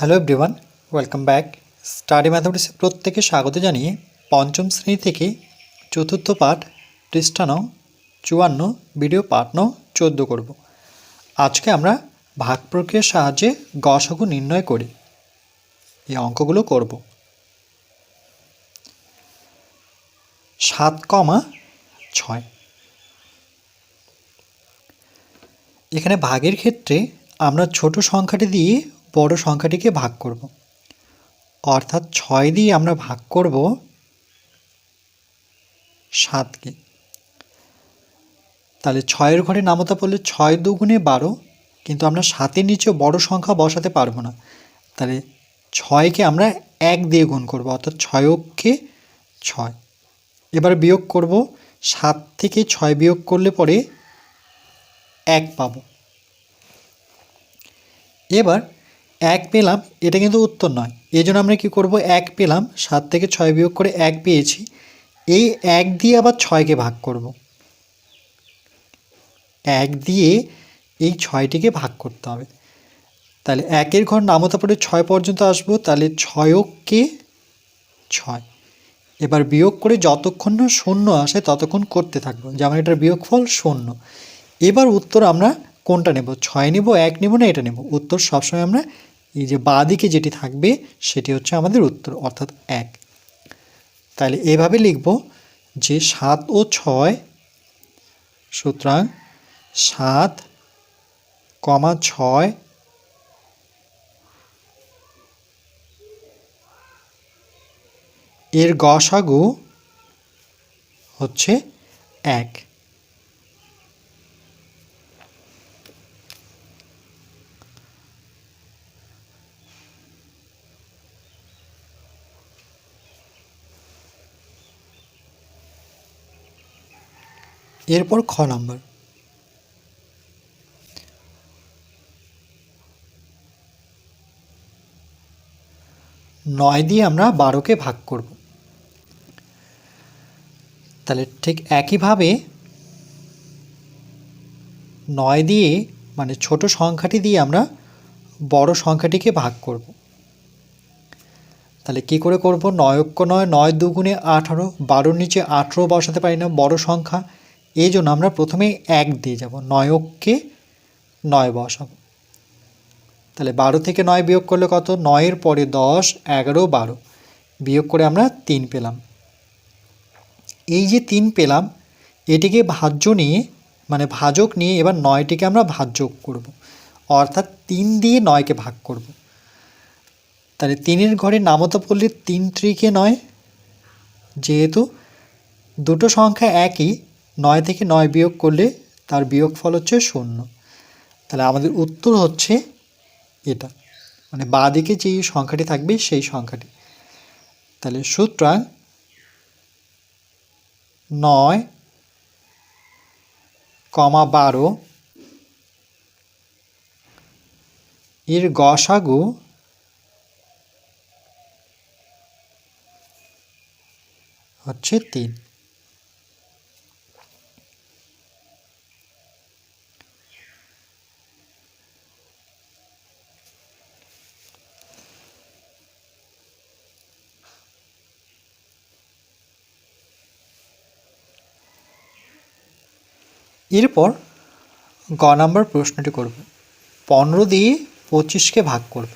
Hello everyone, welcome back. Study ম্যাথমেটিক্সে প্রত্যেকে স্বাগত জানিয়ে পঞ্চম শ্রেণী থেকে চতুর্থ পাঠ পৃষ্ঠা নং 54 ভিডিও পাঠ নং 14 করব। আজকে আমরা ভাগ প্রক্রিয়ার সাহায্যে গসাগু নির্ণয় করি এই অঙ্কগুলো করব। 7,6 এখানে ভাগের ক্ষেত্রে আমরা ছোট সংখ্যাটি দিয়ে বড় সংখ্যাটিকে ভাগ করব, অর্থাৎ 6 দিয়ে আমরা ভাগ করব 7কে। তাহলে 6-এর ঘরে নামতা পড়লে 6 দুগুণে 12, কিন্তু আমরা 7-এর নিচে বড় সংখ্যা বসাতে পারবো না। তাহলে 6কে আমরা 1 দিয়ে গুণ করব, অর্থাৎ 6 6। এবার বিয়োগ করব, 7 থেকে 6 বিয়োগ করলে পরে 1 পাবো। এবার 1 পেলাম, এটা কিন্তু উত্তর নয়, এই জন্য আমরা কী করব, 1 পেলাম, 7 থেকে 6 বিয়োগ করে 1 পেয়েছি, এই 1 দিয়ে আবার 6কে ভাগ করব। 1 দিয়ে এই 6টিকে ভাগ করতে হবে। তাহলে 1-এর ঘর নামতা পড়ে 6 পর্যন্ত আসবো, তাহলে 6 6। এবার বিয়োগ করে যতক্ষণ না 0 আসে ততক্ষণ করতে থাকবো, যেমন এটার বিয়োগফল 0। এবার উত্তর আমরা কোনটা নেব, 6 নেব, 1 নেব না এটা নেব? উত্তর সবসময় আমরা এই যে বাঁ দিকে যেটি থাকবে সেটি হচ্ছে আমাদের উত্তর, অর্থাৎ 1। তাহলে এভাবে লিখব যে 7 ও 6, সুতরাং 7,6 এর গসাগু হচ্ছে 1। এরপর খ নাম্বার, 9 দিয়ে আমরা 12কে ভাগ করব। তাহলে ঠিক একইভাবে 9 দিয়ে মানে ছোট সংখ্যাটি দিয়ে আমরা বড় সংখ্যাটিকে ভাগ করব। তাহলে কি করে করব, 9 9, 9 দুগুণে 18, 12-র নিচে 18 বসাতে পারি না, বড় সংখ্যা, এই জন্য আমরা প্রথমে 1 দিয়ে যাব, 9 বসাবো। তাহলে 12 থেকে 9 বিয়োগ করলে কত, 9-এর পরে 10, 11, 12 বিয়োগ করে আমরা 3 পেলাম। এই যে 3 পেলাম, এটিকে ভাজ্য নিয়ে মানে ভাজক নিয়ে এবার 9টিকে আমরা ভাজ্যক করব, অর্থাৎ 3 দিয়ে 9কে ভাগ করব। তাহলে 3-এর ঘরে নামতা পড়লে 3 × 9, যেহেতু দুটো সংখ্যা একই, 9 থেকে 9 বিয়োগ করলে তার বিয়োগফল হচ্ছে 0। তাহলে আমাদের উত্তর হচ্ছে এটা, মানে বাঁ দিকে যেই সংখ্যাটি থাকবে সেই সংখ্যাটি। তাহলে সুতরাং 9,12 এর গসাগু হচ্ছে 3। এরপর গ নাম্বার প্রশ্নটি করব, 15 দিয়ে 25কে ভাগ করব।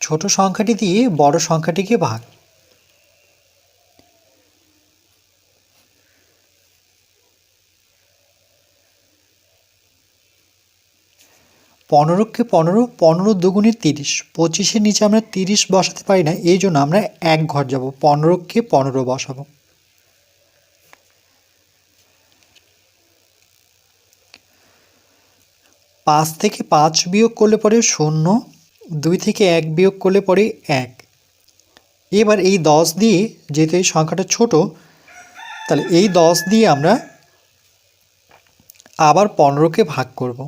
ছোট সংখ্যাটি দিয়ে বড় সংখ্যাটিকে ভাগ। 15কে 15, 15 দুগুণে 30, 25-এর নিচে আমরা 30 বসাতে পারি না, এই জন্য আমরা 1 ঘর যাব, 15কে 15 বসাবো। 5 থেকে 5 বিয়োগ করলে পরে 0, 2 থেকে 1 বিয়োগ করলে পরে 1। এবার এই 10 দিয়ে, যেহেতু এই সংখ্যাটা ছোট, তাহলে এই 10 দিয়ে আমরা আবার 15কে ভাগ করব।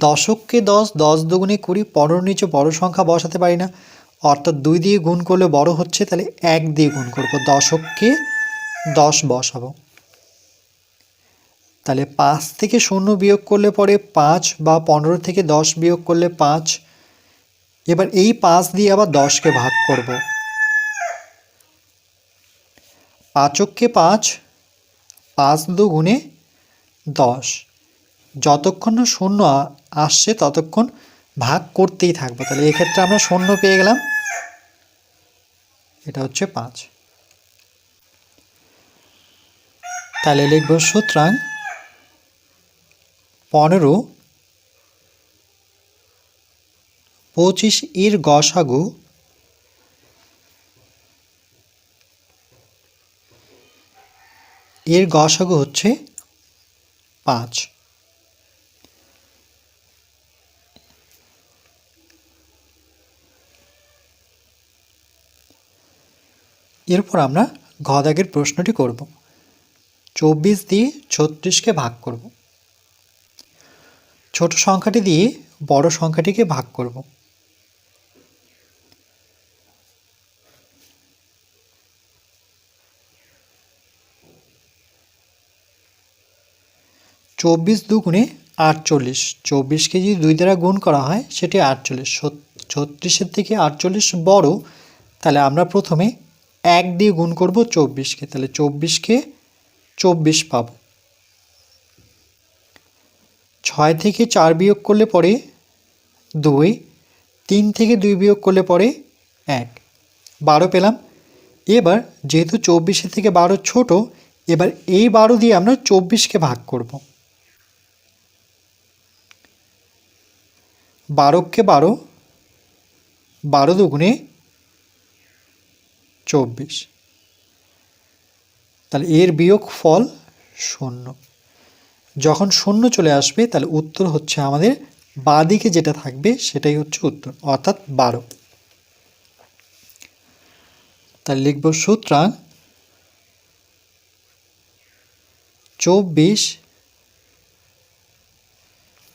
10কে 10, 10 দুগুণে 20, 15-র নিচে বড় সংখ্যা বসাতে পারি না, অর্থাৎ 2 দিয়ে গুণ করলে বড় হচ্ছে, তাহলে 1 দিয়ে গুণ করব, 10কে 10 বসাবো। তাহলে 5 থেকে 0 বিয়োগ করলে পরে 5 বা 15 থেকে 10 বিয়োগ করলে 5। এবার এই 5 দিয়ে আবার 10কে ভাগ করব। 5কে 5, 5 দুগুণে 10। যতক্ষণ না 0 আসছে ততক্ষণ ভাগ করতেই থাকবো। তাহলে এক্ষেত্রে আমরা 0 পেয়ে গেলাম, এটা হচ্ছে 5। তাহলে লিখব সুতরাং 15, 25 এর গসাগু হচ্ছে 5। এরপর আমরা ঘ দাগের প্রশ্নটি করব। 24 দিয়ে 36কে ভাগ করব। ছোট সংখ্যাটি দিয়ে বড় সংখ্যাটিকে ভাগ করব। চব্বিশ দুগুণে 48। 24কে যদি 2 দ্বারা গুণ করা হয় সেটি 48। 36-এর থেকে 48 বড়, তাহলে আমরা প্রথমে 1 দিয়ে গুণ করব 24কে, তাহলে 24কে 24 পাব। 6 থেকে 4 বিয়োগ করলে পরে 2, 3 থেকে 2 বিয়োগ করলে পরে 1, 12 পেলাম। এবার যেহেতু 24-এর থেকে 12 ছোট, এবার এই 12 দিয়ে আমরা 24কে ভাগ করব। 12কে 12, 12 দুগুণে 24। তাহলে এর বিয়োগ ফল 0। যখন 0 চলে আসবে তাহলে উত্তর হচ্ছে আমাদের বাঁ দিকে যেটা থাকবে সেটাই হচ্ছে উত্তর, অর্থাৎ 12। তাহলে লিখব সুতরাং 24,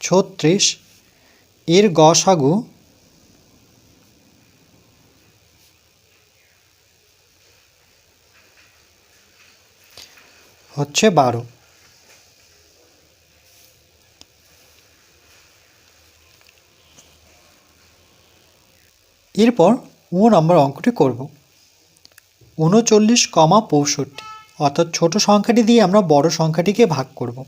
36 এর গসাগু হচ্ছে 12। এরপর নম্বর অঙ্কটি করব। 39, 65, অর্থাৎ ছোট সংখ্যাটি দিয়ে আমরা বড় সংখ্যাটিকে ভাগ করব।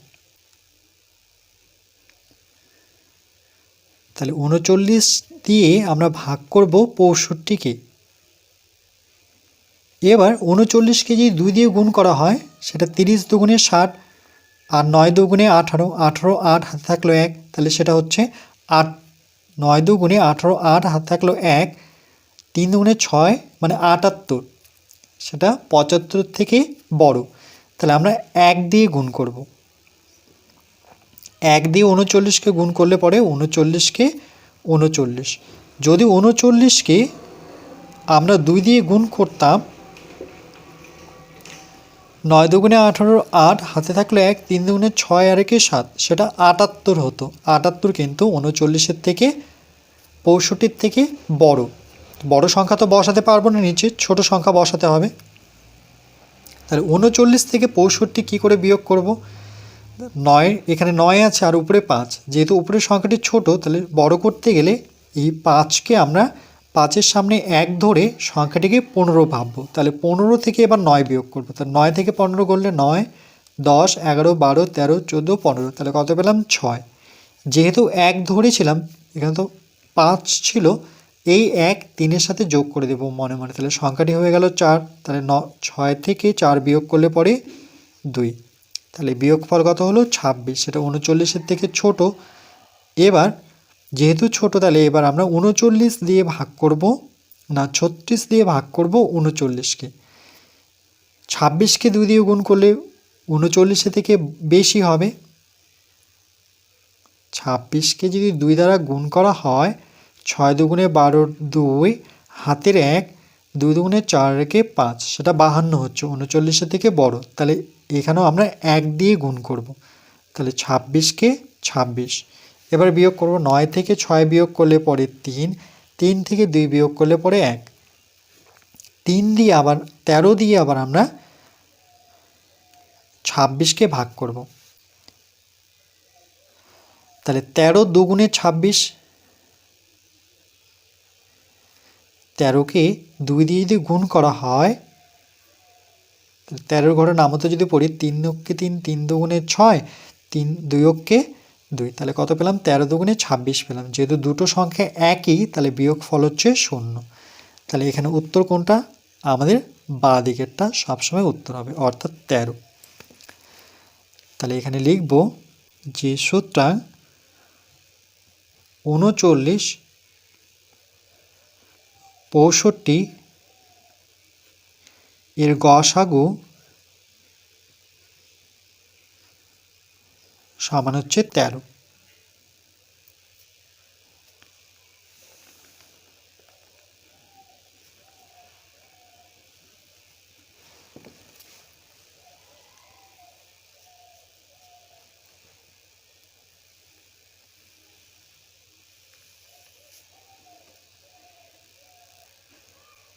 তাহলে 39 দিয়ে আমরা ভাগ করব 65কে। এবার 39কে যদি 2 দিয়ে গুণ করা হয় সেটা 30 দুগুণে 60, আর 9 দুগুণে 18, 18 8 হাতে থাকলো 1, তাহলে সেটা হচ্ছে 8। 9 দুগুণে 18, 8 হাতে থাকলো 1, 3 দুগুণে 6 মানে 78, সেটা 75 থেকে বড়। তাহলে আমরা 1 দিয়ে গুণ করব। 1 দিয়ে 39কে গুণ করলে পরে 39কে 39। যদি 39কে আমরা 2 দিয়ে গুণ করতাম, 9 দুগুণে 18, 8 হাতে থাকলো 1, 3 দুগুণে 6 আর 1 7, সেটা 78 হতো। 78 কিন্তু 39-এর থেকে 65 থেকে বড়। বড় সংখ্যা তো বসাতে পারবো না, নিচে ছোট সংখ্যা বসাতে হবে। তাহলে 39 থেকে 65 কী করে বিয়োগ করব? 9, এখানে 9 আছে আর উপরে 5, যেহেতু উপরের সংখ্যাটি ছোট তাহলে বড় করতে গেলে এই 5কে আমরা 5-এর সামনে 1 ধরে সংখ্যাটিকে 15 ভাববো। তাহলে 15 থেকে এবার 9 বিয়োগ করবো। তাহলে 9 থেকে 15 করলে 9, 10, 11, 12, 13, 14, 15, তাহলে কত পেলাম? 6। যেহেতু 1 ধরেছিলাম, এখানে তো 5 ছিল, এই 1 3-এর সাথে যোগ করে দেবো মনে মনে, তাহলে সংখ্যাটি হয়ে গেল 4। তাহলে 6 থেকে 4 বিয়োগ করলে পরে 2, তাহলে বিয়োগফল কত হলো? 26। সেটা 39-এর থেকে ছোট। এবার যেহেতু ছোট তাহলে এবার আমরা 39 দিয়ে ভাগ করব, না 36 দিয়ে ভাগ করব 39কে। 26কে 2 দিয়ে গুণ করলে 39-এর থেকে বেশি হবে। 26কে যদি 2 দ্বারা গুণ করা হয়, 6 দুগুণে 12, 2 হাতের 1, 2 দুগুণে 4 রেখে 5, সেটা 52 হচ্ছে, 39-এর থেকে বড়। তাহলে এখানেও আমরা 1 দিয়ে গুণ করব। তাহলে 26কে 26। এবার বিয়োগ করব। 9 থেকে 6 বিয়োগ করলে পরে 3, 3 থেকে 2 বিয়োগ করলে পরে 1, 3 দিয়ে আবার 13 দিয়ে আবার আমরা 26কে ভাগ করব। তাহলে 13 দুগুণে 26, 13কে 2 দিয়ে যদি গুণ করা হয়, 13 ঘরের নামতে যদি পড়ি 3 অক্ষে 3, 3 দুগুণে 6, 3 2 অক্ষে 2, তাহলে কত পেলাম? 13 দুগুণে 26 পেলাম। যেহেতু দুটো সংখ্যা একই, তাহলে বিয়োগ ফল হচ্ছে 0। তাহলে এখানে উত্তর কোনটা? আমাদের বাঁ দিকেরটা সবসময় উত্তর হবে, অর্থাৎ 13। তাহলে এখানে লিখব যে সুতরাং 39, 65 এর গসাগু সমান হচ্ছে 13।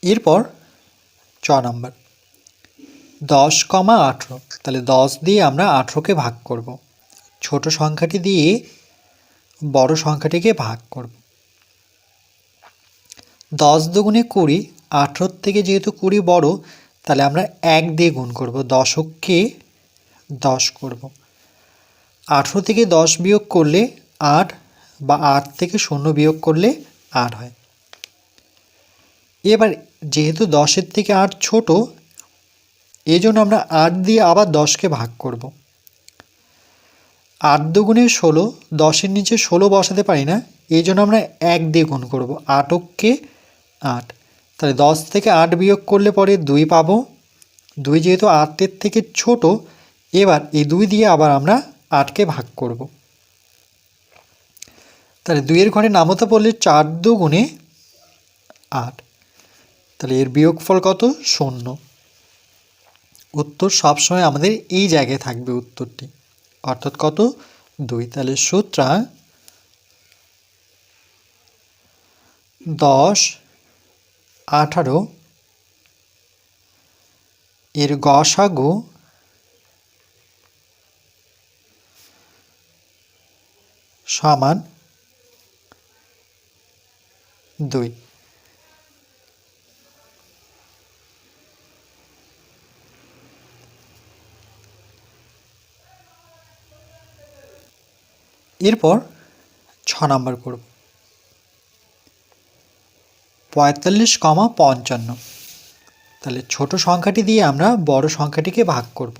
এরপর 6 নম্বর 10, 18, তাহলে 10 দিয়ে আমরা 18কে ভাগ করব। ছোট সংখ্যাটি দিয়ে বড় সংখ্যাটিকে ভাগ করব। 10 দুগুণে 20, 18 থেকে যেহেতু 20 বড়, তাহলে আমরা 1 দিয়ে গুণ করব, দশককে 10 করব। 18 থেকে 10 বিয়োগ করলে 8, বা 8 থেকে 0 বিয়োগ করলে 8 হয়। এবার যেহেতু 10-এর থেকে 8 ছোট, এই জন্য আমরা 8 দিয়ে আবার 10কে ভাগ করব। 8 দুগুণে 16, 10-এর নিচে 16 বসাতে পারি না, এই জন্য আমরা 1 দিয়ে গুণ করব, 8 অক্ষে 8, তাহলে 10 থেকে 8 বিয়োগ করলে পরে 2 পাবো। 2 যেহেতু 8-এর থেকে ছোট, এবার এই 2 দিয়ে আবার আমরা 8কে ভাগ করব। তাহলে 2-এর ঘরে নামতা পড়লে 4 দুগুণে 8, তাহলে এর বিয়োগফল কত? 0। উত্তর সবসময় আমাদের এই জায়গায় থাকবে উত্তরটি, অর্থাৎ কত? 2। তাহলে সুতরাং 10, 18 এর গসাগু সমান 2। এরপর 6 নম্বর করব 45, 55, তাহলে ছোট সংখ্যাটি দিয়ে আমরা বড় সংখ্যাটিকে ভাগ করব।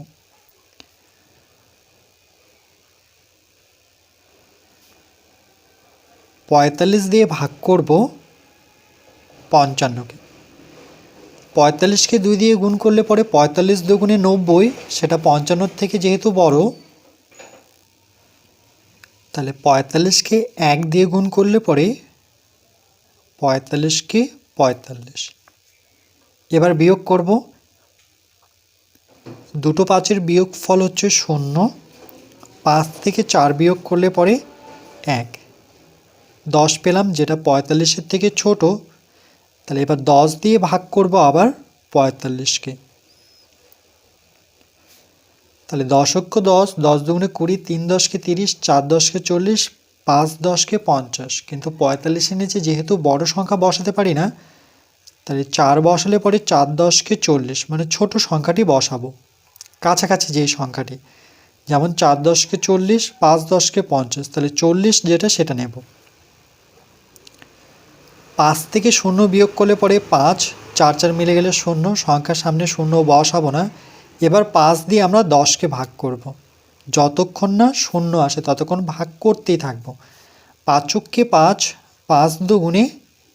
45 দিয়ে ভাগ করব 55কে। 45কে 2 দিয়ে গুণ করলে পরে 45 দুগুণে 90, সেটা 55 থেকে যেহেতু বড়, তাহলে 45কে 1 দিয়ে গুণ করলে পরে 45কে 45। এবার বিয়োগ করব, দুটো 5-এর বিয়োগ ফল হচ্ছে 0। 5 থেকে 4 বিয়োগ করলে পরে 1, 10 পেলাম, যেটা 45-এর থেকে ছোট। তাহলে এবার 10 দিয়ে ভাগ করব আবার 45কে। তাহলে 10 অক্ষ 10, 10 দুগুণে 20, 3 10কে 30, 4 10কে 40, 5 10কে 50, কিন্তু 45-এর নিচে যেহেতু বড় সংখ্যা বসাতে পারি না, তাহলে 4 বসালে পরে 4 10কে 40, মানে ছোট সংখ্যাটি বসাবো, কাছাকাছি যেই সংখ্যাটি, যেমন 4 10কে 40, 5 10কে 50, তাহলে 40 যেটা সেটা নেব। 5 থেকে 0 বিয়োগ করলে পরে 5, 4 4 মিলে গেলে 0, সংখ্যার সামনে 0 বসাবো না। এবার 5 দিয়ে আমরা 10কে ভাগ করব, যতক্ষণ না 0 আসে ততক্ষণ ভাগ করতেই থাকবো। 5 অক্ষে 5, 5 দুগুণে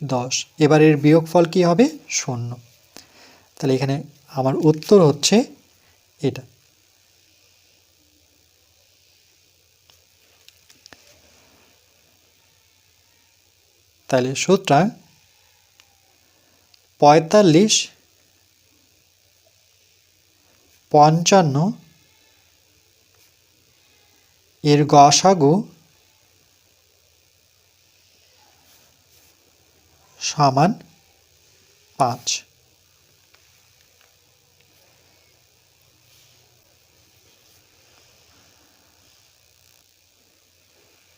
10, এবার এর বিয়োগফল কী হবে? 0। তাহলে এখানে আমার উত্তর হচ্ছে এটা। তাহলে সুতরাং 45, 55 এর গসাগু সমান 5।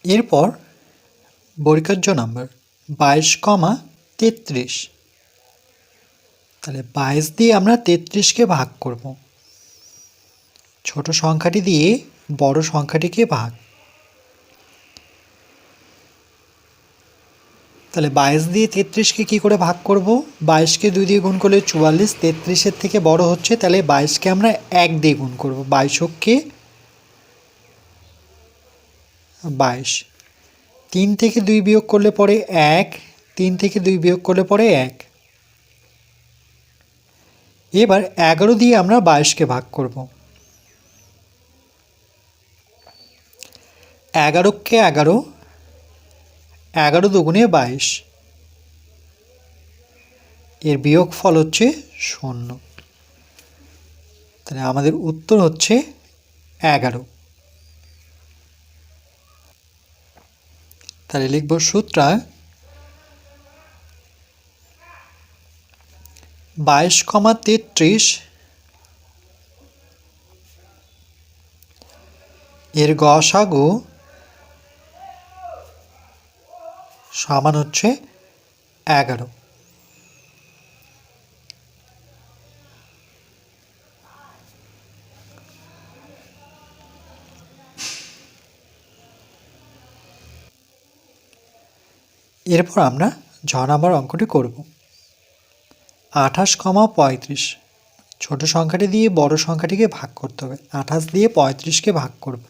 এরপর বর্গীয় নাম্বার 22,33। তাহলে 22 দিয়ে আমরা 33কে ভাগ করব। ছোট সংখ্যাটি দিয়ে বড় সংখ্যাটিকে ভাগ। তাহলে 22 দিয়ে 33কে কী করে ভাগ করব? 22কে 2 দিয়ে গুণ করলে 44, 33-এর থেকে বড় হচ্ছে, তাহলে 22কে আমরা 1 দিয়ে গুণ করব। 22কে 22, 3 থেকে 2 বিয়োগ করলে পরে 1, 3 থেকে 2 বিয়োগ করলে পরে 1। এবার 11 দিয়ে আমরা 22কে ভাগ করব। 11কে 11, 11 দুগুণে 22, এর বিয়োগফল হচ্ছে 0। তাহলে আমাদের উত্তর হচ্ছে 11। তাহলে লিখব সূত্রায় 22,33 এর গসাগু সমান হচ্ছে 11। এরপর আমরা 6 নম্বর অঙ্কটি করব। 28,35, ছোট সংখ্যাটি দিয়ে বড় সংখ্যাটিকে ভাগ করতে হবে। 28 দিয়ে 35কে ভাগ করব।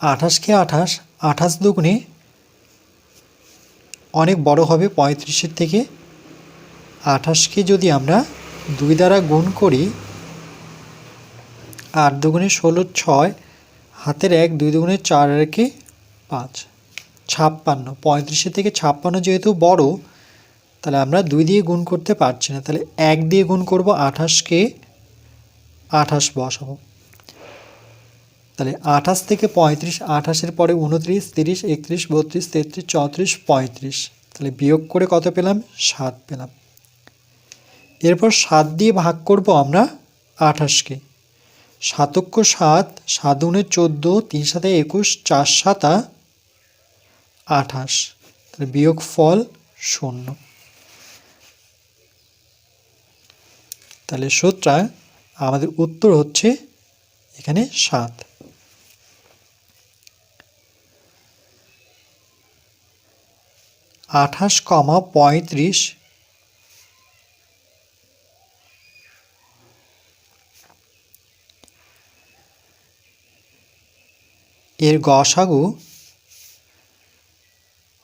আঠাশকে 28, 28 দুগুণে অনেক বড় হবে 35-এর থেকে। 28কে যদি আমরা 2 দ্বারা গুণ করি, 8 দুগুণে 16, 6, হাতের 1, 2 দুগুণে 4, আর 1 5, 56। 35-এর থেকে 56 যেহেতু বড়, তাহলে আমরা 2 দিয়ে গুণ করতে পারছি না, তাহলে 1 দিয়ে গুণ করব। 28কে 28 বসাবো। তাহলে 28 থেকে 35, 28-এর পরে 29, 30, 31, 32, 33, 34, 35, তাহলে বিয়োগ করে কত পেলাম? 7 পেলাম। এরপর 7 দিয়ে ভাগ করব আমরা 28কে। 7 7, 7 দুগুণে 14, 3 7 21, 4 7 28, তাহলে বিয়োগফল 0। তাহলে সূত্রায় আমাদের উত্তর হচ্ছে এখানে 7। আঠাশ, 35 এর গসাগু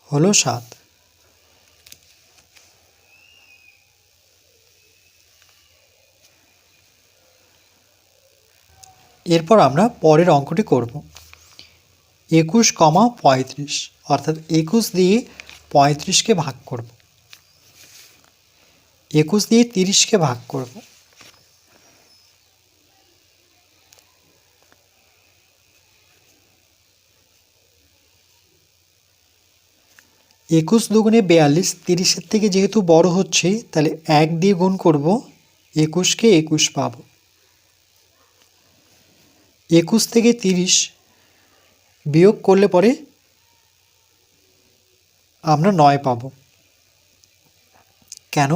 হলো 7। এরপর আমরা পরের অঙ্কটি করব। 21,35, অর্থাৎ 21 দিয়ে 35কে ভাগ করব। 21 দিয়ে 30কে ভাগ করব। 21 দুগুণে 42, 30-এর থেকে যেহেতু বড় হচ্ছে, তাহলে 1 দিয়ে গুণ করব। 21কে 21 পাবো। 21 থেকে 30 বিয়োগ করলে পরে আমরা 9 পাবো। কেন?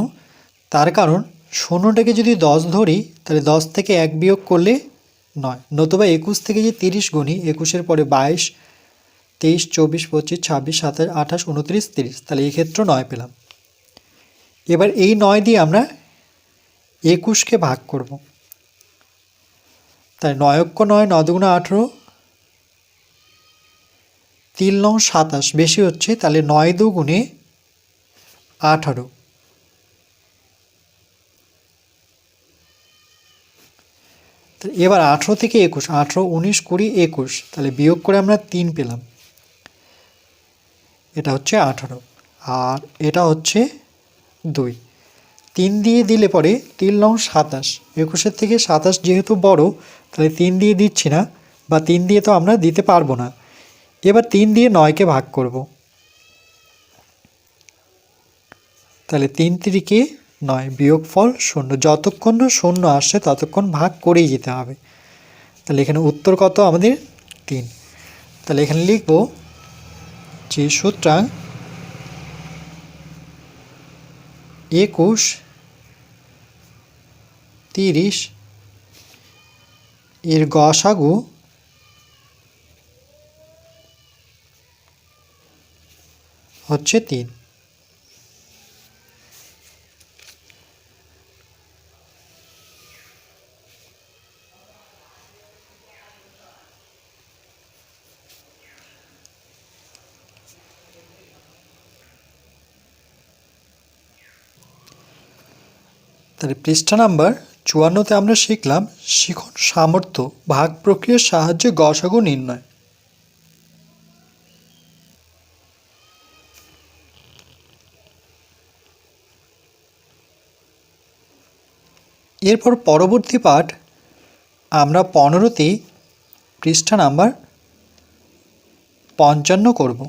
তার কারণ 0টাকে যদি 10 ধরি, তাহলে 10 থেকে 1 বিয়োগ করলে 9, নতুবা 21 থেকে যে 30 গুণি, 21-এর পরে 22, 23, 24, 25, 26, 27, 28, 29, 30, তাহলে এই ক্ষেত্রে 9 পেলাম। এবার এই 9 দিয়ে আমরা 21কে ভাগ করব। তাই 9 অক্ষ 9, 9 দুগুণে 18, 3 9 27 বেশি হচ্ছে, তাহলে 9 দুগুণে 18। এবার 18 থেকে 21, 18, 19, 20, 21, তাহলে বিয়োগ করে আমরা 3 পেলাম। এটা হচ্ছে 18, আর এটা হচ্ছে 2। 3 দিয়ে দিলে পরে 3 9 27, 21-এর থেকে 27 যেহেতু বড়, তাহলে 3 দিয়ে দিচ্ছি না, বা 3 দিয়ে তো আমরা দিতে পারবো না। এবার 3 দিয়ে 9কে ভাগ করব। তাহলে 3 3-কে 9 বিয়োগফল 0, যতক্ষণ না 0 আসছে ততক্ষণ ভাগ করেই যেতে হবে। তাহলে এখানে উত্তর কত আমাদের 3। তাহলে এখানে লিখব যে সুতরাং 21, 30 এর গসাগু হচ্ছে 3। তাহলে পৃষ্ঠা নাম্বার 54-তে আমরা শিখলাম শিখন সামর্থ্য ভাগ প্রক্রিয়ার সাহায্যে গসাগু নির্ণয়। এরপর পরবর্তী পাঠ আমরা 15-তে পৃষ্ঠা নাম্বার 55 করব।